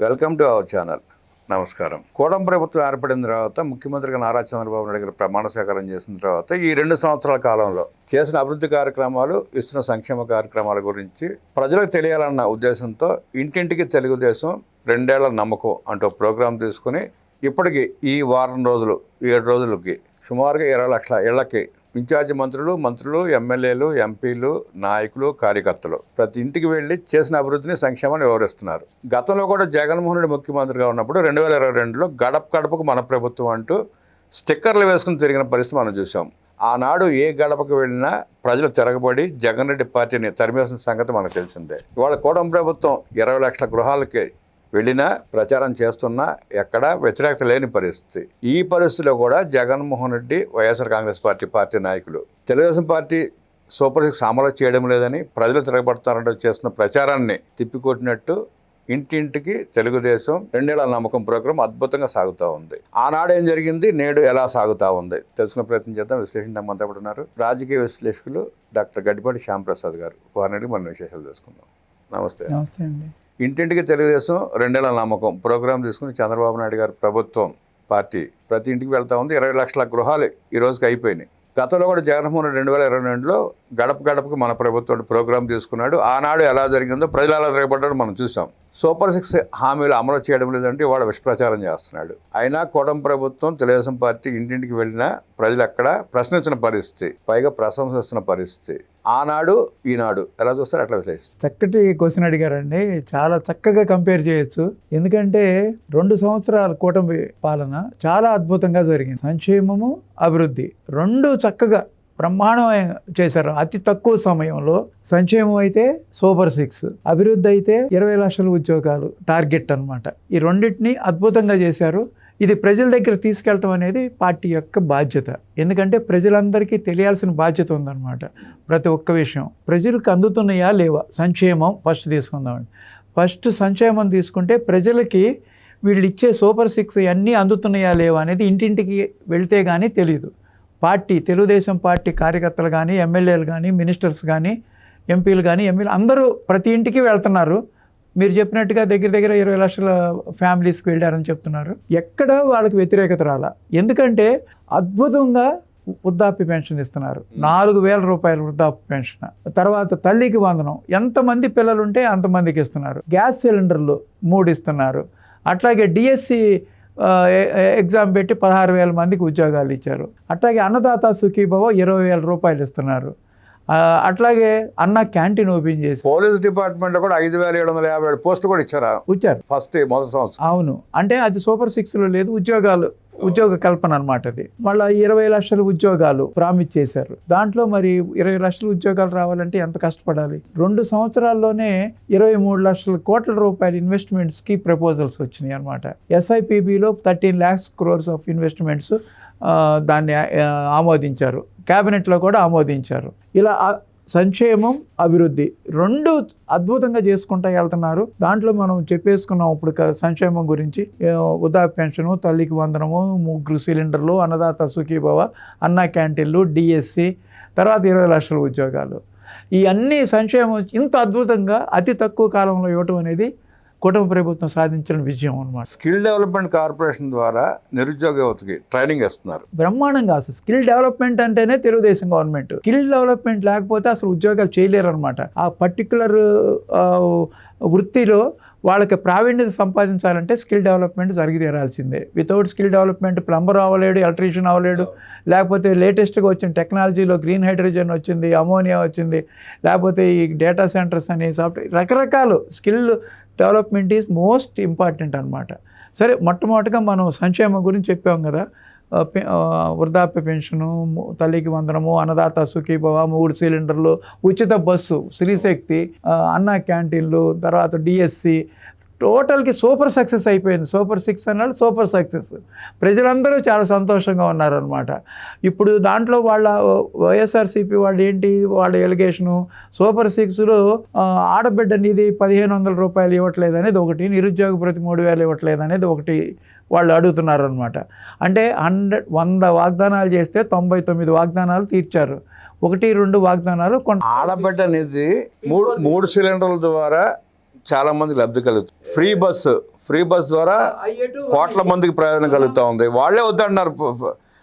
Welcome to our channel. నమస్కారం. కూటమి ప్రభుత్వం ఏర్పడిన తర్వాత ముఖ్యమంత్రిగా నారా చంద్రబాబు నాయుడు గారు ప్రమాణ స్వీకారం చేసిన తర్వాత ఈ 2 సంవత్సరాల కాలంలో చేసిన అభివృద్ధి కార్యక్రమాలు, ఇస్తున్న సంక్షేమ కార్యక్రమాల గురించి ప్రజలకు తెలియాలన్న ఉద్దేశంతో ఇంటింటికి తెలుగుదేశం 2 ఏళ్ల నమ్మకం అంటూ ప్రోగ్రాం తీసుకుని ఇప్పటికీ ఈ వారం రోజులు 7 రోజులకి సుమారుగా 20 లక్షల ఇళ్లకి ఇన్ఛార్జి మంత్రులు, ఎమ్మెల్యేలు, ఎంపీలు, నాయకులు, కార్యకర్తలు ప్రతి ఇంటికి వెళ్ళి చేసిన అభివృద్ధిని, సంక్షేమాన్ని వివరిస్తున్నారు. గతంలో కూడా జగన్మోహన్ రెడ్డి ముఖ్యమంత్రిగా ఉన్నప్పుడు 2022లో గడప గడపకు మన ప్రభుత్వం అంటూ స్టిక్కర్లు వేసుకుని తిరిగిన పరిస్థితి మనం చూసాం. ఆనాడు ఏ గడపకు వెళ్ళినా ప్రజలు తిరగబడి జగన్ రెడ్డి పార్టీని తరిమేసిన సంగతి మనకు తెలిసిందే. ఇవాళ కూటమి ప్రభుత్వం 20 లక్షల గృహాలకి వెళ్ళినా, ప్రచారం చేస్తున్నా ఎక్కడా వ్యతిరేకత లేని పరిస్థితి. ఈ పరిస్థితిలో కూడా జగన్మోహన్ రెడ్డి, వైఎస్ఆర్ కాంగ్రెస్ పార్టీ నాయకులు తెలుగుదేశం పార్టీ సూపర్ 6 అమలు చేయడం లేదని, ప్రజలు తిరగబడుతున్నారంటూ చేస్తున్న ప్రచారాన్ని తిప్పికొట్టినట్టు ఇంటింటికి తెలుగుదేశం 2 ఏళ్ల నమ్మకం ప్రోగ్రాం అద్భుతంగా సాగుతూ ఉంది. ఆనాడు ఏం జరిగింది, నేడు ఎలా సాగుతూ ఉంది తెలుసుకునే ప్రయత్నం చేద్దాం. విశ్లేషణ మనతో ఉన్నారు రాజకీయ విశ్లేషకులు డాక్టర్ గడ్డిపాటి శ్యాంప్రసాద్ గారు. వారిని మనం విశేషాలు తెలుసుకుందాం. నమస్తే. నమస్తే అండి. ఇంటింటికి తెలుగుదేశం 2 ఏళ్ల నమ్మకం ప్రోగ్రాం తీసుకుని చంద్రబాబు నాయుడు గారి ప్రభుత్వం పార్టీ ప్రతి ఇంటికి వెళ్తూ ఉంది. 20 లక్షల గృహాలు ఈ రోజుకి అయిపోయినాయి. గతంలో కూడా జగన్మోహన్ రెడ్డి 2022లో గడప గడపకు మన ప్రభుత్వం ప్రోగ్రాం తీసుకున్నాడు. ఆనాడు ఎలా జరిగిందో, ప్రజలు ఎలా తిరగబడ్డాడో మనం చూసాం. సూపర్ 6 హామీలు అమలు చేయడం లేదంటే ఇవాళ విషప్రచారం చేస్తున్నాడు. అయినా కూటమి ప్రభుత్వం, తెలుగుదేశం పార్టీ ఇంటింటికి వెళ్ళినా ప్రజలు అక్కడ ప్రశ్నించిన పరిస్థితి, పైగా ప్రశంసిస్తున్న పరిస్థితి. ఆనాడు ఈనాడు ఎలా చూస్తారు, అట్లా విశ్లేషిస్తారు? చక్కటి క్వశ్చన్ అడిగారండి. చాలా చక్కగా కంపేర్ చేయొచ్చు. ఎందుకంటే 2 సంవత్సరాల కూటమి పాలన చాలా అద్భుతంగా జరిగింది. సంక్షేమము, అభివృద్ధి 2 చక్కగా బ్రహ్మాండం చేశారు. అతి తక్కువ సమయంలో సంక్షేమం అయితే సూపర్ 6, అభివృద్ధి అయితే 20 లక్షల ఉద్యోగాలు టార్గెట్ అన్నమాట. ఈ రెండింటిని అద్భుతంగా చేశారు. ఇది ప్రజల దగ్గర తీసుకెళ్ళటం అనేది పార్టీ యొక్క బాధ్యత. ఎందుకంటే ప్రజలందరికీ తెలియాల్సిన బాధ్యత ఉందన్నమాట. ప్రతి ఒక్క విషయం ప్రజలకు అందుతున్నాయా లేవా, సంక్షేమం ఫస్ట్ తీసుకుందామండి. ఫస్ట్ సంక్షేమం తీసుకుంటే ప్రజలకి వీళ్ళు ఇచ్చే సూపర్ 6 అన్నీ అందుతున్నాయా లేవా అనేది ఇంటింటికి వెళ్తే కానీ తెలియదు. తెలుగుదేశం పార్టీ కార్యకర్తలు కానీ, ఎమ్మెల్యేలు కానీ, మినిస్టర్స్ కానీ, ఎంపీలు కానీ, అందరూ ప్రతి ఇంటికి వెళ్తున్నారు. మీరు చెప్పినట్టుగా దగ్గర 20 లక్షల ఫ్యామిలీస్కి వెళ్ళారని చెప్తున్నారు. ఎక్కడ వాళ్ళకి వ్యతిరేకత రాలా. ఎందుకంటే అద్భుతంగా వృద్ధాప్య పెన్షన్ ఇస్తున్నారు. 4,000 రూపాయల వృద్ధాప్య పెన్షన్. తర్వాత తల్లికి వందనం, ఎంతమంది పిల్లలు ఉంటే అంతమందికి ఇస్తున్నారు. గ్యాస్ సిలిండర్లు 3 ఇస్తున్నారు. అట్లాగే డిఎస్సి ఎగ్జామ్ పెట్టి 16,000 మందికి ఉద్యోగాలు ఇచ్చారు. అట్లాగే అన్నదాత సుఖీభవ 20,000 రూపాయలు ఇస్తున్నారు. అట్లాగే అన్న క్యాంటీన్ ఓపెన్ చేసి పోలీస్ డిపార్ట్మెంట్లో కూడా 5,750 పోస్టులు కూడా ఇచ్చారు ఫస్ట్ మొదటి సంవత్సరం. అవును, అంటే అది సూపర్ 6లో లేదు. ఉద్యోగ కల్పన అనమాట. అది మళ్ళీ 20 లక్షల ఉద్యోగాలు ప్రామిస్ చేశారు. దాంట్లో మరి 20 లక్షల ఉద్యోగాలు రావాలంటే ఎంత కష్టపడాలి. 2 సంవత్సరాల్లోనే 23 లక్షల కోట్ల రూపాయల ఇన్వెస్ట్మెంట్స్కి ప్రపోజల్స్ వచ్చినాయి అనమాట. SIPBలో 13 lakhs crores ఆఫ్ ఇన్వెస్ట్మెంట్స్ దాన్ని ఆమోదించారు. క్యాబినెట్లో కూడా ఆమోదించారు. ఇలా సంక్షేమం, అభివృద్ధి 2 అద్భుతంగా చేసుకుంటూ వెళ్తున్నారు. దాంట్లో మనం చెప్పేసుకున్నాం ఇప్పుడు సంక్షేమం గురించి. వృద్ధాప్య పెన్షను, తల్లికి వందనము, 3 సిలిండర్లు, అన్నదాత సుఖీభవ, అన్న క్యాంటీన్లు, డిఎస్సి, తర్వాత 20 లక్షల ఉద్యోగాలు. ఈ అన్ని సంక్షేమం ఇంత అద్భుతంగా అతి తక్కువ కాలంలో ఇవ్వటం అనేది కూటమి ప్రభుత్వం సాధించిన విజయం అన్నమాట. స్కిల్ డెవలప్మెంట్ కార్పొరేషన్ ద్వారా నిరుద్యోగ యువతకి ట్రైనింగ్ ఇస్తున్నారు. బ్రహ్మాండంగా. అసలు స్కిల్ డెవలప్మెంట్ అంటేనే తెలుగుదేశం గవర్నమెంట్. స్కిల్ డెవలప్మెంట్ లేకపోతే అసలు ఉద్యోగాలు చేయలేరు అనమాట. ఆ పర్టికులర్ వృత్తిలో వాళ్ళకి ప్రావీణ్యత సంపాదించాలంటే స్కిల్ డెవలప్మెంట్ జరిగి తీరాల్సిందే. వితౌట్ స్కిల్ డెవలప్మెంట్ ప్లంబర్ అవ్వలేడు, ఎలక్ట్రీషియన్ అవ్వలేడు. లేకపోతే లేటెస్ట్గా వచ్చిన టెక్నాలజీలో గ్రీన్ హైడ్రోజన్ వచ్చింది, అమోనియా వచ్చింది, లేకపోతే ఈ డేటా సెంటర్స్ అని, సాఫ్ట్వేర్, రకరకాలు skill development is most important అనమాట. సరే, మొట్టమొదటిగా మనం సంక్షేమం గురించి చెప్పాం కదా. వృద్ధాప్య పెన్షను, తల్లికి వందనము, అన్నదాత సుఖీభవ, 3 సిలిండర్లు, ఉచిత బస్సు, శ్రీశక్తి, అన్న క్యాంటీన్లు, తర్వాత డిఎస్సి, టోటల్కి సూపర్ సక్సెస్ అయిపోయింది. సూపర్ 6 అన్నాడు, సూపర్ సక్సెస్. ప్రజలందరూ చాలా సంతోషంగా ఉన్నారనమాట. ఇప్పుడు దాంట్లో వాళ్ళ వైఎస్ఆర్సీపీ వాళ్ళు ఏంటి, వాళ్ళ ఎలిగేషను సూపర్ 6లో ఆడబిడ్డ నిధి 1,500 రూపాయలు ఇవ్వట్లేదు అనేది ఒకటి, నిరుద్యోగ ప్రతి 3,000 ఇవ్వట్లేదు అనేది ఒకటి వాళ్ళు అడుగుతున్నారు అనమాట. అంటే 100 వాగ్దానాలు చేస్తే 99 వాగ్దానాలు తీర్చారు. 1-2 వాగ్దానాలు ఆడబిడ్డ నిధి 3 సిలిండర్ల ద్వారా చాలా మందికి లబ్ధి కలుగుతుంది. ఫ్రీ బస్ ద్వారా కోట్ల మందికి ప్రయోజనం కలుగుతూ ఉంది. వాళ్ళే వద్దంటున్నారు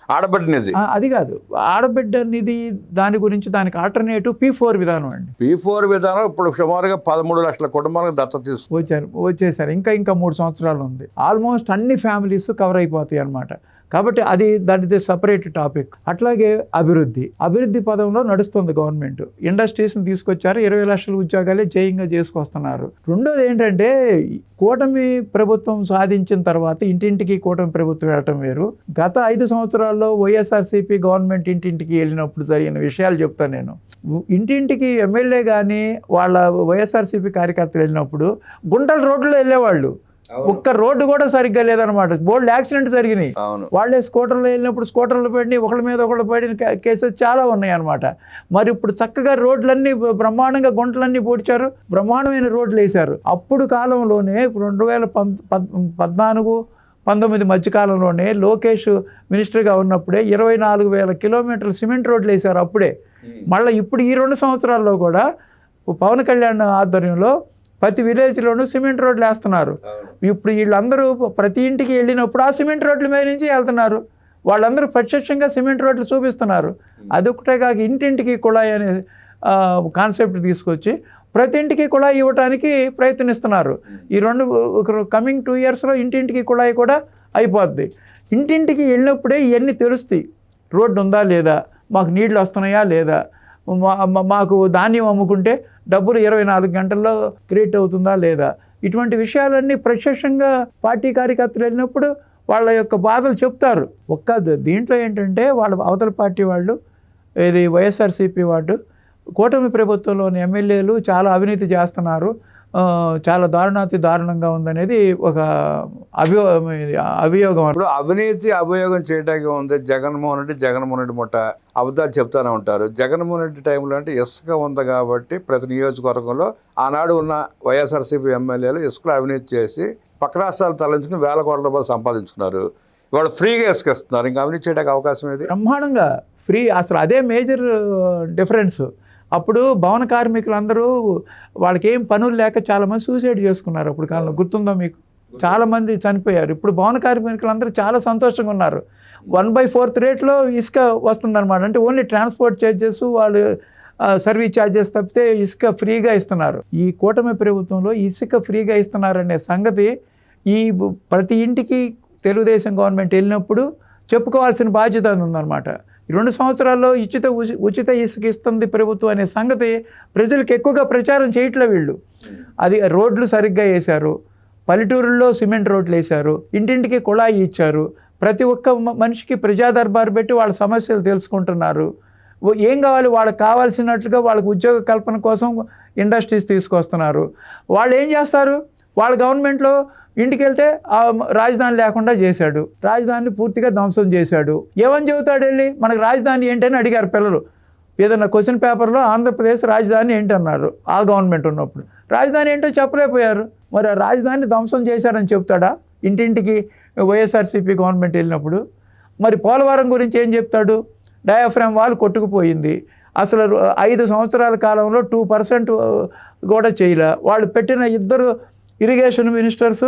ఆడబిడ్డ నిధి. అది కాదు, ఆడబిడ్డ నిధి దాని గురించి దానికి ఆల్టర్నేటివ్ P4 విధానం అండి. P4 విధానం ఇప్పుడు సుమారుగా 13 లక్షల కుటుంబాలకు దత్తత వచ్చేసారు. ఇంకా 3 సంవత్సరాలు ఉంది. ఆల్మోస్ట్ అన్ని ఫ్యామిలీస్ కవర్ అయిపోతాయి అన్నమాట. కాబట్టి అది దాని సపరేట్ టాపిక్. అట్లాగే అభివృద్ధి పదంలో నడుస్తుంది గవర్నమెంట్. ఇండస్ట్రీస్ని తీసుకొచ్చారు, 20 లక్షల ఉద్యోగాలే జయంగా చేసుకొస్తున్నారు. రెండోది ఏంటంటే, కూటమి ప్రభుత్వం సాధించిన తర్వాత ఇంటింటికి కూటమి ప్రభుత్వం వెళ్ళటం వేరు. గత 5 సంవత్సరాల్లో వైఎస్ఆర్సీపీ గవర్నమెంట్ ఇంటింటికి వెళ్ళినప్పుడు జరిగిన విషయాలు చెప్తాను నేను. ఇంటింటికి ఎమ్మెల్యే కానీ వాళ్ళ వైఎస్ఆర్సీపీ కార్యకర్తలు వెళ్ళినప్పుడు గుంటల రోడ్లో వెళ్ళేవాళ్ళు. ఒక్క రోడ్డు కూడా సరిగ్గా లేదనమాట. బోల్డ్ యాక్సిడెంట్ జరిగినాయి. వాళ్ళే స్కూటర్లో వెళ్ళినప్పుడు స్కూటర్లు పడి ఒకళ్ళ మీద ఒకళ్ళు పడిన కేసెస్ చాలా ఉన్నాయి అనమాట. మరి ఇప్పుడు చక్కగా రోడ్లన్నీ బ్రహ్మాండంగా గుంటలన్నీ పూడ్చారు, బ్రహ్మాండమైన రోడ్లు వేశారు. అప్పుడు కాలంలోనే 2014-19 మధ్యకాలంలోనే లోకేష్ మినిస్టర్గా ఉన్నప్పుడే 24,000 కిలోమీటర్లు సిమెంట్ రోడ్లు వేశారు అప్పుడే. మళ్ళీ ఇప్పుడు ఈ 2 సంవత్సరాల్లో కూడా పవన్ కళ్యాణ్ ఆధ్వర్యంలో ప్రతి విలేజ్లోనూ సిమెంట్ రోడ్లు వేస్తున్నారు. ఇప్పుడు వీళ్ళందరూ ప్రతి ఇంటికి వెళ్ళినప్పుడు ఆ సిమెంట్ రోడ్ల మీద నుంచి వెళ్తున్నారు. వాళ్ళందరూ ప్రత్యక్షంగా సిమెంట్ రోడ్లు చూపిస్తున్నారు. అదొకటే కాక ఇంటింటికి కుళాయి అనే కాన్సెప్ట్ తీసుకొచ్చి ప్రతి ఇంటికి కుళాయి ఇవ్వడానికి ప్రయత్నిస్తున్నారు. ఈ కమింగ్ 2 ఇయర్స్లో ఇంటింటికి కుళాయి కూడా అయిపోద్ది. ఇంటింటికి వెళ్ళినప్పుడే ఇవన్నీ తెలుస్తాయి. రోడ్డు ఉందా లేదా, మాకు నీళ్లు వస్తున్నాయా లేదా, మాకు ధాన్యం అమ్ముకుంటే డబ్బులు 24 గంటల్లో క్రియేట్ అవుతుందా లేదా, ఇటువంటి విషయాలన్నీ ప్రత్యక్షంగా పార్టీ కార్యకర్తలు వెళ్ళినప్పుడు వాళ్ళ యొక్క బాధలు చెప్తారు. దీంట్లో ఏంటంటే వాళ్ళ అవతల పార్టీ వాళ్ళు, ఇది వైఎస్ఆర్సీపీ వాళ్ళు, కూటమి ప్రభుత్వంలోని ఎమ్మెల్యేలు చాలా అవినీతి చేస్తున్నారు, చాలా దారుణంగా ఉందనేది ఒక అభియోగం. ఇప్పుడు అవినీతి అభియోగం చేయడానికి ఉంది. జగన్మోహన్ రెడ్డి ముఠ అబద్ధాలు చెప్తానే ఉంటారు. జగన్మోహన్ రెడ్డి టైంలో అంటే ఇసుక ఉంది కాబట్టి ప్రతి నియోజకవర్గంలో ఆనాడు ఉన్న వైఎస్ఆర్సీపీ ఎమ్మెల్యేలు ఇసుకలో అవినీతి చేసి పక్క రాష్ట్రాలు తరలించుకుని వేల కోట్ల రూపాయలు సంపాదించుకున్నారు. ఇవాళ ఫ్రీగా ఇసుక ఇస్తున్నారు. ఇంకా అవినీతి చేయడానికి అవకాశం ఏది? బ్రహ్మాండంగా ఫ్రీ. అసలు అదే మేజర్ డిఫరెన్స్. అప్పుడు భవన కార్మికులందరూ వాళ్ళకి ఏం పనులు లేక చాలామంది సూసైడ్ చేసుకున్నారు. అప్పుడు కాలంలో గుర్తుందో మీకు? చాలామంది చనిపోయారు. ఇప్పుడు భవన కార్మికులందరూ చాలా సంతోషంగా ఉన్నారు. 1/4 రేట్లో ఇసుక వస్తుందన్నమాట. అంటే ఓన్లీ ట్రాన్స్పోర్ట్ ఛార్జెస్, వాళ్ళు సర్వీస్ ఛార్జెస్ తప్పితే ఇసుక ఫ్రీగా ఇస్తున్నారు. ఈ కూటమి ప్రభుత్వంలో ఇసుక ఫ్రీగా ఇస్తున్నారనే సంగతి ఈ ప్రతి ఇంటికి తెలుగుదేశం గవర్నమెంట్ వెళ్ళినప్పుడు చెప్పుకోవాల్సిన బాధ్యత ఉందన్నమాట. 2 సంవత్సరాల్లో ఉచిత ఇసుక ఇస్తుంది ప్రభుత్వం అనే సంగతి ప్రజలకు ఎక్కువగా ప్రచారం చేయట్లే వీళ్ళు. అది రోడ్లు సరిగ్గా వేశారు, పల్లెటూరుల్లో సిమెంట్ రోడ్లు వేశారు, ఇంటింటికి కుళాయి ఇచ్చారు, ప్రతి ఒక్క మనిషికి ప్రజా దర్బారు పెట్టి వాళ్ళ సమస్యలు తెలుసుకుంటున్నారు. ఏం కావాలి వాళ్ళకి కావాల్సినట్లుగా వాళ్ళకి ఉద్యోగ కల్పన కోసం ఇండస్ట్రీస్ తీసుకొస్తున్నారు. వాళ్ళు ఏం చేస్తారు? వాళ్ళ గవర్నమెంట్లో ఇంటికి వెళ్తే రాజధాని లేకుండా చేశాడు, రాజధానిని పూర్తిగా ధ్వంసం చేశాడు. ఏమని చెబుతాడు వెళ్ళి? మనకు రాజధాని ఏంటని అడిగారు పిల్లలు. ఏదన్నా క్వశ్చన్ పేపర్లో ఆంధ్రప్రదేశ్ రాజధాని ఏంటన్నారు ఆ గవర్నమెంట్ ఉన్నప్పుడు. రాజధాని ఏంటో చెప్పలేకపోయారు. మరి ఆ రాజధాని ధ్వంసం చేశాడని చెప్తాడా ఇంటింటికి వైఎస్ఆర్సీపీ గవర్నమెంట్ వెళ్ళినప్పుడు? మరి పోలవరం గురించి ఏం చెప్తాడు? డయాఫ్రామ్ వాల్ కొట్టుకుపోయింది, అసలు 5 సంవత్సరాల కాలంలో 2% కూడా చేయలే. వాళ్ళు పెట్టిన 2 ఇరిగేషన్ మినిస్టర్స్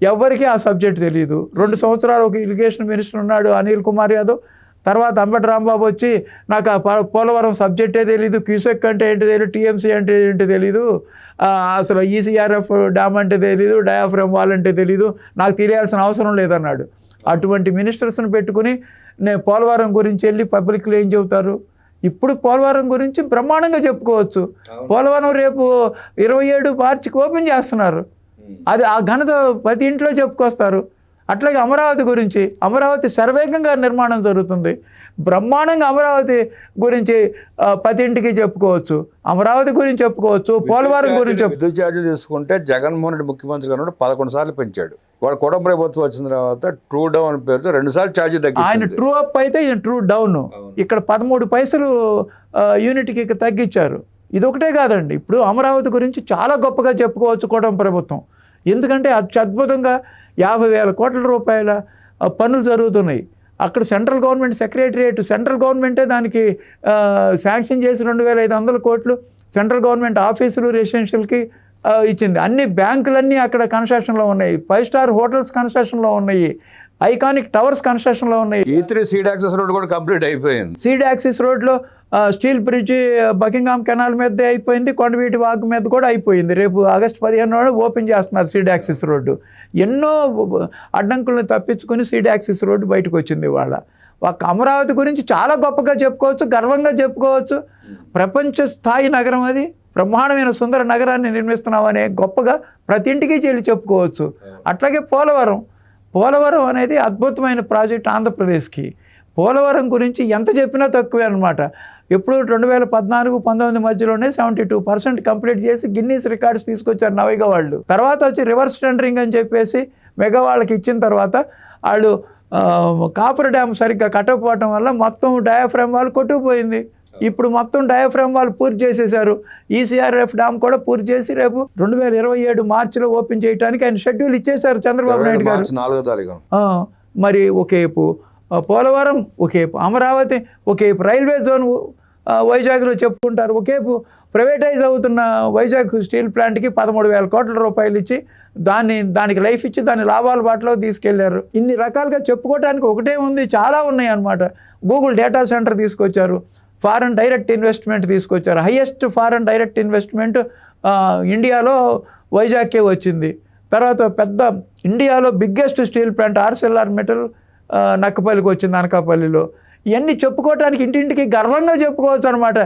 ఎవరికీ ఆ సబ్జెక్ట్ తెలియదు. 2 సంవత్సరాలు ఒక ఇరిగేషన్ మినిస్టర్ ఉన్నాడు అనిల్ కుమార్ యాదవ్. తర్వాత అంబటి రాంబాబు వచ్చి నాకు ఆ పోలవరం సబ్జెక్టే తెలీదు, క్యూసెక్ అంటే ఏంటి తెలియదు, టీఎంసీ అంటే ఏంటి తెలీదు, అసలు ఈసీఆర్ఎఫ్ డ్యామ్ అంటే తెలీదు, డయాఫ్రామ్ వాల్ అంటే తెలీదు, నాకు తెలియాల్సిన అవసరం లేదన్నాడు. అటువంటి మినిస్టర్స్ని పెట్టుకుని నేను పోలవరం గురించి వెళ్ళి పబ్లిక్లో ఏం చెబుతారు? ఇప్పుడు పోలవరం గురించి బ్రహ్మాండంగా చెప్పుకోవచ్చు. పోలవరం రేపు 27 మార్చికి ఓపెన్ చేస్తున్నారు. అది ఆ ఘనత ప్రతి ఇంట్లో చెప్పుకొస్తారు. అట్లాగే అమరావతి గురించి, అమరావతి శరవేగంగా నిర్మాణం జరుగుతుంది. బ్రహ్మాండంగా అమరావతి గురించి ప్రతి ఇంటికి చెప్పుకోవచ్చు, అమరావతి గురించి చెప్పుకోవచ్చు, పోలవరం గురించి. విద్యుత్ ఛార్జీలు తీసుకుంటే జగన్మోహన్ రెడ్డి ముఖ్యమంత్రిగా ఉన్నప్పుడు 11 సార్లు పెంచాడు. వాడు కూటమి ప్రభుత్వం వచ్చిన తర్వాత ట్రూ డౌన్ పేరుతో 2 సార్లు ఛార్జీ తగ్గింది. ఆయన ట్రూ అప్ అయితే ఈయన ట్రూ డౌన్. ఇక్కడ 13 పైసలు యూనిట్కి తగ్గించారు. ఇదొకటే కాదండి, ఇప్పుడు అమరావతి గురించి చాలా గొప్పగా చెప్పుకోవచ్చు కూటమి ప్రభుత్వం. ఎందుకంటే అత్యద్భుతంగా 50,000 కోట్ల రూపాయల పనులు జరుగుతున్నాయి. అక్కడ సెంట్రల్ గవర్నమెంట్ సెక్రటరియట్, సెంట్రల్ గవర్నమెంటే దానికి శాంక్షన్ చేసి 2,500 కోట్లు సెంట్రల్ గవర్నమెంట్ ఆఫీసులు రెసిడెన్షియల్కి ఇచ్చింది. అన్ని బ్యాంకులన్నీ అక్కడ కన్స్ట్రక్షన్లో ఉన్నాయి, 5 స్టార్ హోటల్స్ కన్స్ట్రక్షన్లో ఉన్నాయి, ఐకానిక్ టవర్స్ కన్స్ట్రక్షన్లో ఉన్నాయి. E3 సీడ్ యాక్సెస్ రోడ్ కూడా కంప్లీట్ అయిపోయింది. సీడ్ యాక్సిస్ రోడ్లో స్టీల్ బ్రిడ్జ్ బకింగ్హామ్ కెనాల్ మీద అయిపోయింది, కొండవీటి వాగు మీద కూడా అయిపోయింది. రేపు ఆగస్టు 15 ఓపెన్ చేస్తున్నారు సీడ్ యాక్సిస్ రోడ్డు. ఎన్నో అడ్డంకులను తప్పించుకొని సీడ్ యాక్సిస్ రోడ్డు బయటకు వచ్చింది. వాళ్ళ ఒక అమరావతి గురించి చాలా గొప్పగా చెప్పుకోవచ్చు, గర్వంగా చెప్పుకోవచ్చు. ప్రపంచ స్థాయి నగరం అది, బ్రహ్మాండమైన సుందర నగరాన్ని నిర్మిస్తున్నామనే గొప్పగా ప్రతి ఇంటికి చెల్లి చెప్పుకోవచ్చు. అట్లాగే పోలవరం అనేది అద్భుతమైన ప్రాజెక్ట్ ఆంధ్రప్రదేశ్కి. పోలవరం గురించి ఎంత చెప్పినా తక్కువే అనమాట. ఎప్పుడు 2014-19 మధ్యలోనే 72% కంప్లీట్ చేసి గిన్నీస్ రికార్డ్స్ తీసుకొచ్చారు నవైగా వాళ్ళు. తర్వాత వచ్చి రివర్స్ టెండరింగ్ అని చెప్పేసి మెగా వాళ్ళకి ఇచ్చిన తర్వాత వాళ్ళు కాపర్ డ్యామ్ సరిగ్గా కట్టకపోవటం వల్ల మొత్తం డయాఫ్రామ్ వాళ్ళు కొట్టుకుపోయింది. ఇప్పుడు మొత్తం డయాఫ్రామ్ వాళ్ళు పూర్తి చేసేశారు. ఈసీఆర్ఎఫ్ డ్యామ్ కూడా పూర్తి చేసి రేపు 2027 మార్చిలో ఓపెన్ చేయడానికి ఆయన షెడ్యూల్ ఇచ్చేశారు చంద్రబాబు నాయుడు గారు. 4వ తారీఖు. మరి ఒకేపు పోలవరం, ఒకేపు అమరావతి, ఒకేపు రైల్వే జోన్ వైజాగ్లో చెప్పుకుంటారు, ఒకేపు ప్రైవేటైజ్ అవుతున్న వైజాగ్ స్టీల్ ప్లాంట్కి 13,000 కోట్ల రూపాయలు ఇచ్చి దానికి లైఫ్ ఇచ్చి దాన్ని లాభాల బాటలో తీసుకెళ్లారు. ఇన్ని రకాలుగా చెప్పుకోవడానికి ఒకటే ఉంది, చాలా ఉన్నాయి అన్నమాట. గూగుల్ డేటా సెంటర్ తీసుకొచ్చారు, ఫారెన్ డైరెక్ట్ ఇన్వెస్ట్మెంట్ తీసుకొచ్చారు. హైయెస్ట్ ఫారెన్ డైరెక్ట్ ఇన్వెస్ట్మెంట్ ఇండియాలో వైజాగ్కే వచ్చింది. తర్వాత పెద్ద ఇండియాలో biggest steel plant ArcelorMittal నక్కపల్లికి వచ్చింది, అనకాపల్లిలో. ఇవన్నీ చెప్పుకోవటానికి ఇంటింటికి గర్వంగా చెప్పుకోవచ్చు అనమాట.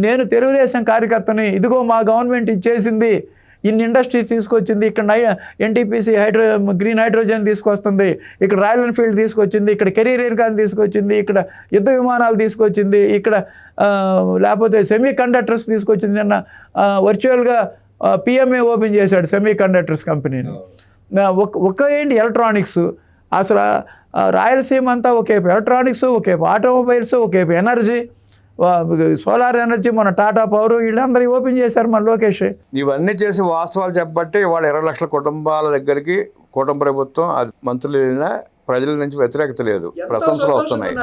నేను తెలుగుదేశం కార్యకర్తని, ఇదిగో మా గవర్నమెంట్ ఇచ్చేసింది, ఇన్ని ఇండస్ట్రీస్ తీసుకొచ్చింది, ఇక్కడ ఎన్టీపీసీ గ్రీన్ హైడ్రోజన్ తీసుకొస్తుంది, ఇక్కడ రాయల్ ఎన్ఫీల్డ్ తీసుకొచ్చింది, ఇక్కడ కెరీర్ ఎయిర్గాన్ తీసుకొచ్చింది, ఇక్కడ యుద్ధ విమానాలు తీసుకొచ్చింది, ఇక్కడ లేకపోతే సెమీ కండక్టర్స్ తీసుకొచ్చింది. నిన్న వర్చువల్గా పిఎంఏ ఓపెన్ చేశాడు సెమీ కండక్టర్స్ కంపెనీని. ఏంటి ఎలక్ట్రానిక్స్, అసలు రాయలసీమ అంతా ఒకేపు ఎలక్ట్రానిక్స్, ఒకేపు ఆటోమొబైల్స్, ఒకేపు ఎనర్జీ, సోలార్ ఎనర్జీ, మన టాటా పవర్, వీళ్ళందరూ ఓపెన్ చేశారు మన లోకేష్. ఇవన్నీ చేసి వాస్తవాలు చెప్పబట్టి ఇవాళ 20 లక్షల కుటుంబాల దగ్గరికి కూటమి ప్రభుత్వం మంత్రులు వెళ్ళినా ప్రజల నుంచి వ్యతిరేకత లేదు, ప్రశంసలు వస్తున్నాయి.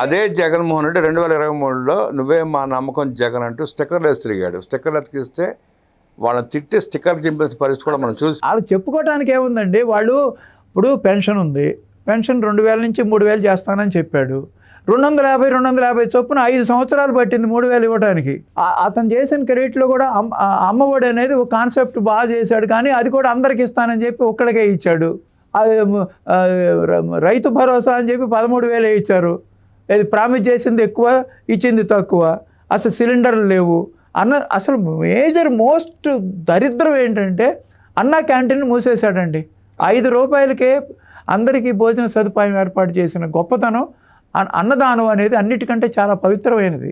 అదే జగన్మోహన్ రెడ్డి 2023లో నువ్వే మా నమ్మకం జగన్ అంటూ స్టిక్కర్లు వేసి తిరిగాడు. స్టిక్కర్లు ఎతికిస్తే వాళ్ళని తిట్టి స్టిక్కర్ చింపేసిన పరిస్థితి కూడా మనం చూసి. వాళ్ళు చెప్పుకోవడానికి ఏముందండి, వాళ్ళు ఇప్పుడు పెన్షన్ ఉంది, పెన్షన్ 2,000 నుంచి 3,000 చేస్తానని చెప్పాడు. 250 చొప్పున 5 సంవత్సరాలు పట్టింది 3,000 ఇవ్వడానికి. అతను చేసిన క్రెడిట్లో కూడా అమ్మఒడి అనేది ఒక కాన్సెప్ట్ బాగా చేశాడు, కానీ అది కూడా అందరికి ఇస్తానని చెప్పి ఒక్కడికే ఇచ్చాడు. అది రైతు భరోసా అని చెప్పి 13,000 ఇచ్చారు. ఇది ప్రామిస్ చేసింది ఎక్కువ, ఇచ్చింది తక్కువ. అసలు సిలిండర్లు లేవు అసలు మేజర్ మోస్ట్ దరిద్రం ఏంటంటే అన్నా క్యాంటీన్ మూసేశాడండి. 5 రూపాయలకే అందరికీ భోజన సదుపాయం ఏర్పాటు చేసిన గొప్పతనం. అన్నదానం అనేది అన్నిటికంటే చాలా పవిత్రమైనది.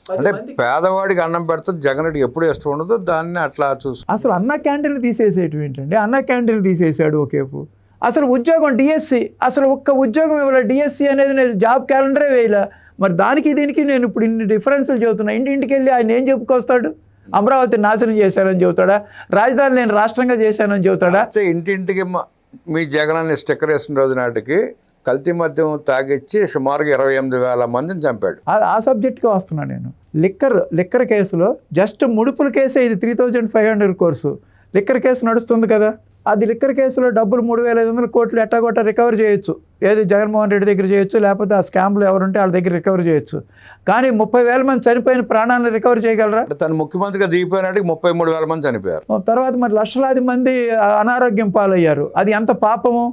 అంటే పేదవాడికి అన్నం పెడతాం జగన్ రెడ్డి ఎప్పుడు ఇష్టం ఉండదు, దాన్ని అట్లా చూసి అసలు అన్న క్యాంటీన్లు తీసేసేటివి ఏంటండి, అన్న క్యాంటీన్లు తీసేసాడు ఒకేపు. అసలు ఉద్యోగం డిఎస్సి, అసలు ఒక్క ఉద్యోగం ఇవ్వాలి. డిఎస్సి అనేది నేను జాబ్ క్యాలెండరే వేయలే. మరి దానికి దీనికి నేను ఇప్పుడు ఇన్ని డిఫరెన్స్లు చెబుతున్నా. ఇంటింటికి వెళ్ళి ఆయన ఏం చెప్పుకొస్తాడు? అమరావతి నాశనం చేశానని చెబుతాడా? రాజధాని నేను రాష్ట్రంగా చేశానని చెబుతాడా? ఇంటింటికి మీ జగన్ అని స్టిక్కర్ వేసిన రోజు నాటికి కల్తీ మద్యం తాగిచ్చి సుమారుగా 28,000 మందిని చంపాడు. ఆ సబ్జెక్ట్కి వస్తున్నా నేను. లిక్కర్ కేసులో జస్ట్ ముడుపుల కేసే ఇది 3,500 కోర్సు. లిక్కర్ కేసు నడుస్తుంది కదా, అది లిక్కర్ కేసులో డబ్బులు 3,500 కోట్లు ఎట్టాగొట్ట రికవర్ చేయొచ్చు. ఏది జగన్మోహన్ రెడ్డి దగ్గర చేయొచ్చు, లేకపోతే ఆ స్కామ్లు ఎవరుంటే వాళ్ళ దగ్గర రికవర్ చేయొచ్చు. కానీ 30,000 మంది చనిపోయిన ప్రాణాలను రికవర్ చేయగలరా? తను ముఖ్యమంత్రిగా దిగిపోయినట్టుగా 33,000 మంది చనిపోయారు. తర్వాత మరి లక్షలాది మంది అనారోగ్యం పాలయ్యారు. అది ఎంత పాపము.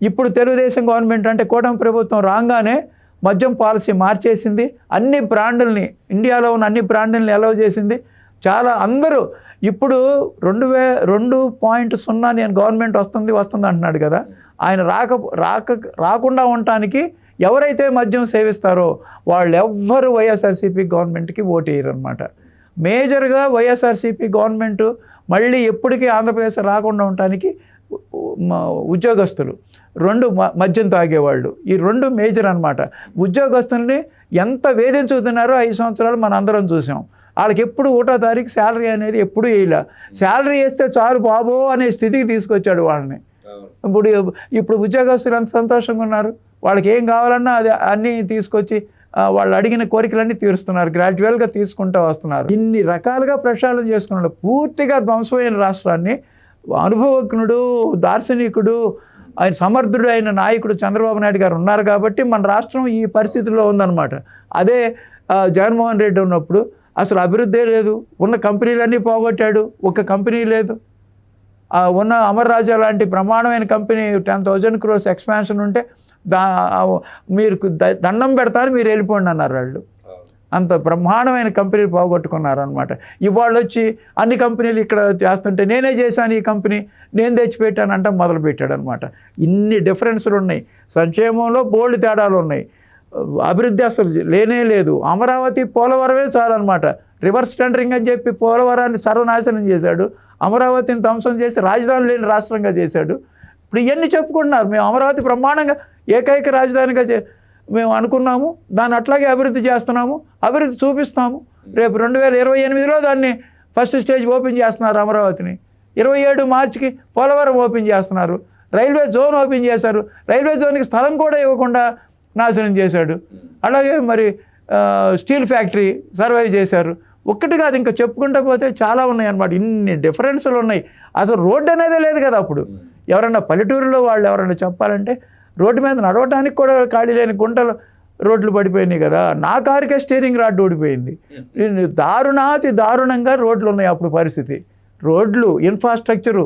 ఇప్పుడు తెలుగుదేశం గవర్నమెంట్ అంటే కూటమి ప్రభుత్వం రాగానే మద్యం పాలసీ మార్చేసింది. అన్ని బ్రాండుల్ని, ఇండియాలో ఉన్న అన్ని బ్రాండుల్ని అలౌ చేసింది. చాలా అందరూ ఇప్పుడు 2.0 నేను గవర్నమెంట్ వస్తుంది అంటున్నాడు కదా. ఆయన రాకుండా ఉండటానికి ఎవరైతే మద్యం సేవిస్తారో వాళ్ళు ఎవ్వరు వైఎస్ఆర్సీపీ గవర్నమెంట్కి ఓటు వేయరు అనమాట. మేజర్గా వైఎస్ఆర్సీపీ గవర్నమెంట్ మళ్ళీ ఎప్పటికీ ఆంధ్రప్రదేశ్ రాకుండా ఉండటానికి ఉద్యోగస్తులు, 2 మద్యం తాగేవాళ్ళు, ఈ 2 మేజర్ అనమాట. ఉద్యోగస్తుల్ని ఎంత వేధించుతున్నారో 5 సంవత్సరాలు మన అందరం చూసాం. వాళ్ళకి ఎప్పుడు 1వ తారీఖు శాలరీ అనేది ఎప్పుడు వేయలే. శాలరీ వేస్తే చాలు బాబో అనే స్థితికి తీసుకొచ్చాడు వాళ్ళని. ఇప్పుడు ఉద్యోగస్తులు ఎంత సంతోషంగా ఉన్నారు. వాళ్ళకి ఏం కావాలన్నా అది అన్నీ తీసుకొచ్చి వాళ్ళు అడిగిన కోరికలన్నీ తీరుస్తున్నారు, గ్రాడ్యువల్గా తీసుకుంటూ వస్తున్నారు. ఇన్ని రకాలుగా ప్రక్షాళన చేసుకున్నాడు. పూర్తిగా ధ్వంసమైన రాష్ట్రాన్ని అనుభవజ్ఞుడు, దార్శనికుడు, ఆయన సమర్థుడు అయిన నాయకుడు చంద్రబాబు నాయుడు గారు ఉన్నారు కాబట్టి మన రాష్ట్రం ఈ పరిస్థితిలో ఉందన్నమాట. అదే జగన్మోహన్ రెడ్డి ఉన్నప్పుడు అసలు అభివృద్ధే లేదు, ఉన్న కంపెనీలన్నీ పోగొట్టాడు, ఒక్క కంపెనీ లేదు. ఉన్న అమర్ రాజా లాంటి బ్రహ్మాండమైన కంపెనీ 10,000 crores ఎక్స్పాన్షన్ ఉంటే మీరు దండం పెడతారు, మీరు వెళ్ళిపోండి అన్నారు వాళ్ళు. అంత బ్రహ్మాండమైన కంపెనీలు పోగొట్టుకున్నారు అనమాట. ఇవాళ వచ్చి అన్ని కంపెనీలు ఇక్కడ చేస్తుంటే నేనే చేశాను ఈ కంపెనీ, నేను తెచ్చిపెట్టానంట మొదలుపెట్టాడు అనమాట. ఇన్ని డిఫరెన్స్లు ఉన్నాయి. సంక్షేమంలో బోల్డ్ తేడాలు ఉన్నాయి. అభివృద్ధి అసలు లేనే లేదు. అమరావతి పోలవరమే చాలన్నమాట. రివర్స్ టెండరింగ్ అని చెప్పి పోలవరాన్ని సర్వనాశనం చేశాడు, అమరావతిని ధ్వంసం చేసి రాజధాని లేని రాష్ట్రంగా చేశాడు. ఇప్పుడు ఇవన్నీ చెప్పుకుంటున్నారు. మేము అమరావతి బ్రహ్మాండంగా ఏకైక రాజధానిగా మేము అనుకున్నాము, దాన్ని అట్లాగే అభివృద్ధి చేస్తున్నాము, అభివృద్ధి చూపిస్తాము. రేపు 2028లో దాన్ని ఫస్ట్ స్టేజ్ ఓపెన్ చేస్తున్నారు అమరావతిని. 27 మార్చికి పోలవరం ఓపెన్ చేస్తున్నారు. రైల్వే జోన్ ఓపెన్ చేశారు. రైల్వే జోన్కి స్థలం కూడా ఇవ్వకుండా నాశనం చేశాడు. అలాగే మరి స్టీల్ ఫ్యాక్టరీ సర్వైవ్ చేశారు. ఒక్కటి కాదు, ఇంకా చెప్పుకుంటూ పోతే చాలా ఉన్నాయి అన్నమాట. ఇన్ని డిఫరెన్స్లు ఉన్నాయి. అసలు రోడ్డు అనేదే లేదు కదా అప్పుడు. ఎవరన్నా పల్లెటూరులో వాళ్ళు ఎవరన్నా చెప్పాలంటే రోడ్డు మీద నడవడానికి కూడా ఖాళీ లేని గుంటలు రోడ్లు పడిపోయినాయి కదా. నా కారుకే స్టీరింగ్ రాడ్ ఊడిపోయింది. దారుణాతి దారుణంగా రోడ్లు ఉన్నాయి అప్పుడు పరిస్థితి. రోడ్లు, ఇన్ఫ్రాస్ట్రక్చరు,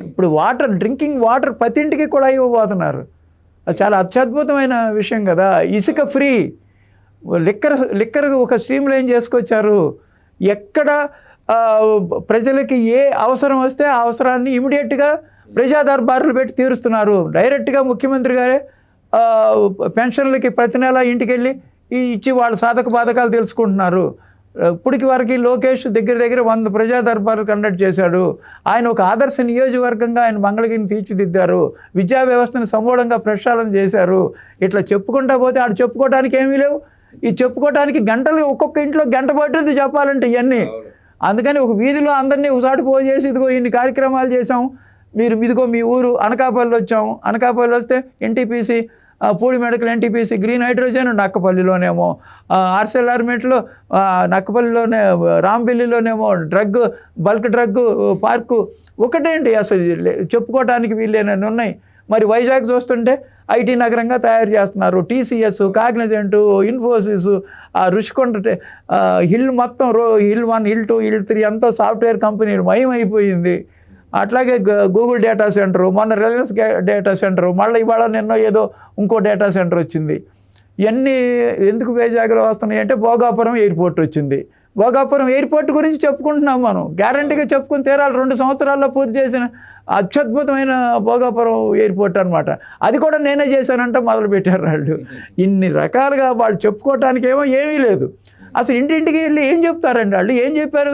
ఇప్పుడు వాటర్, డ్రింకింగ్ వాటర్ ప్రతి ఇంటికి కూడా ఇవ్వబోతున్నారు. అది చాలా అత్యద్భుతమైన విషయం కదా. ఇసుక ఫ్రీ, లిక్కర్ ఒక స్ట్రీమ్ లైన్ చేసుకొచ్చారు. ఎక్కడ ప్రజలకి ఏ అవసరం వస్తే ఆ అవసరాన్ని ఇమీడియట్గా ప్రజా దర్బార్లు పెట్టి తీరుస్తున్నారు. డైరెక్ట్గా ముఖ్యమంత్రి గారే పెన్షన్లకి ప్రతి నెల ఇంటికి వెళ్ళి ఇచ్చి వాళ్ళ సాధక బాధకాలు తెలుసుకుంటున్నారు. ఇప్పటికి వరకు లోకేష్ దగ్గర 100 ప్రజా దర్బార్లు కండక్ట్ చేశాడు. ఆయన ఒక ఆదర్శ నియోజకవర్గంగా ఆయన మంగళగిరిని తీర్చిదిద్దారు. విద్యా వ్యవస్థను సమూలంగా ప్రక్షాళన చేశారు. ఇట్లా చెప్పుకుంటా పోతే ఆడు చెప్పుకోవడానికి ఏమీ లేవు. ఈ చెప్పుకోవడానికి గంటలు, ఒక్కొక్క ఇంట్లో గంట పట్టుద్ది చెప్పాలంటే ఇవన్నీ. అందుకని ఒక వీధిలో అందరినీ ఒకసారి పోజేసి ఇదిగో ఇన్ని కార్యక్రమాలు చేసాం, మీరు ఇదిగో మీ ఊరు అనకాపల్లి వచ్చాము, అనకాపల్లి వస్తే NTPC, Pudi medical NTPC, green hydrogen నక్కపల్లిలోనేమో, ఆర్సెల్ఆర్మెంట్లో నక్కపల్లిలోనే, రాంపల్లిలోనేమో బల్క్ డ్రగ్ పార్కు. ఒకటేంటి అసలు చెప్పుకోవడానికి వీళ్ళేనని ఉన్నాయి. మరి వైజాగ్ చూస్తుంటే ఐటీ నగరంగా తయారు చేస్తున్నారు. TCS, Cognizant, Infosys, Rushikonda hill మొత్తం హిల్ 1, హిల్ 2, హిల్ 3 అంతా సాఫ్ట్వేర్ కంపెనీలు మయమైపోయింది. అట్లాగే గూగుల్ డేటా సెంటరు, మొన్న రిలయన్స్ డేటా సెంటరు, మళ్ళీ ఇవాళ నిన్న ఏదో ఇంకో డేటా సెంటర్ వచ్చింది. ఇవన్నీ ఎందుకు వైజాగ్లో వస్తున్నాయి అంటే భోగాపురం ఎయిర్పోర్ట్ వచ్చింది. భోగాపురం ఎయిర్పోర్ట్ గురించి చెప్పుకుంటున్నాం మనం, గ్యారంటీగా చెప్పుకుని తీరాలి. 2 సంవత్సరాల్లో పూర్తి చేసిన అత్యద్భుతమైన భోగాపురం ఎయిర్పోర్ట్ అనమాట. అది కూడా నేనే చేశానంటే మొదలుపెట్టారు వాళ్ళు. ఇన్ని రకాలుగా వాళ్ళు చెప్పుకోవటానికి ఏమీ లేదు. అసలు ఇంటింటికి వెళ్ళి ఏం చెప్తారండి వాళ్ళు? ఏం చెప్పారు?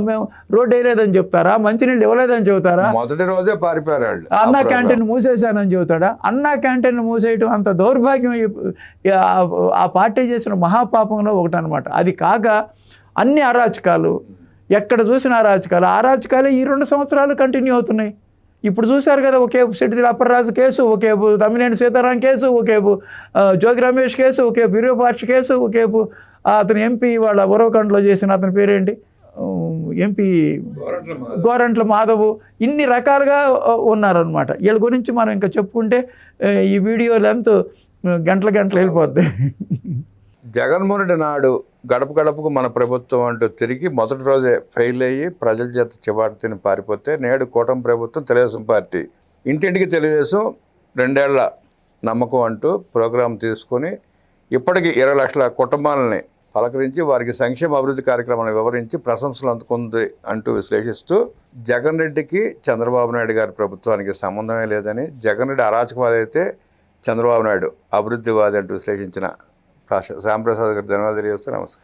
మేము రోడ్డు వేయలేదని చెప్తారా? మంచినీళ్ళు ఇవ్వలేదని చెబుతారా? మొదటి రోజే పారిపోయారు వాళ్ళు. అన్నా క్యాంటీన్ మూసేశానని చెబుతాడా? అన్నా క్యాంటీన్ మూసేయటం అంత దౌర్భాగ్యం ఆ పార్టీ చేసిన మహాపాపంలో ఒకటనమాట. అది కాక అన్ని అరాచకాలు, ఎక్కడ చూసిన అరాచకాలే ఈ 2 సంవత్సరాలు కంటిన్యూ అవుతున్నాయి. ఇప్పుడు చూశారు కదా, ఒకేపు సిటిదిల అప్పర్రాజు కేసు, ఒకేపు తమ్మినేని సీతారాం కేసు, ఒకేపు జోగి రమేష్ కేసు, ఒకేపు విరూపాక్ష కేసు, ఒకేపు అతను ఎంపీ వాళ్ళ ఉరవకొండలో చేసిన అతని పేరేంటి, ఎంపీ గోరంట్ల మాధవ్. ఇన్ని రకాలుగా ఉన్నారనమాట. వీళ్ళ గురించి మనం ఇంకా చెప్పుకుంటే ఈ వీడియో లెంత్ గంటలు వెళ్ళిపోద్ది. జగన్మోహన్ రెడ్డి నాడు గడప గడపకు మన ప్రభుత్వం అంటూ తిరిగి మొదటి రోజే ఫెయిల్ అయ్యి ప్రజల చేత చివాటు తిని పారిపోతే, నేడు కూటమి ప్రభుత్వం, తెలుగుదేశం పార్టీ ఇంటింటికి తెలుగుదేశం 2 ఏళ్ల నమ్మకం అంటూ ప్రోగ్రాం తీసుకొని ఇప్పటికీ 20 లక్షల కుటుంబాలని పలకరించి వారికి సంక్షేమ అభివృద్ధి కార్యక్రమాలను వివరించి ప్రశంసలు అందుకుంది అంటూ విశ్లేషిస్తూ, జగన్ రెడ్డికి చంద్రబాబు నాయుడు గారి ప్రభుత్వానికి సంబంధమే లేదని, జగన్ రెడ్డి అరాచకవాది అయితే చంద్రబాబు నాయుడు అభివృద్ధివాది అంటూ విశ్లేషించిన శ్యాంప్రసాద్ గారి ధన్యవాదాలు తెలియజేస్తూ నమస్కారం.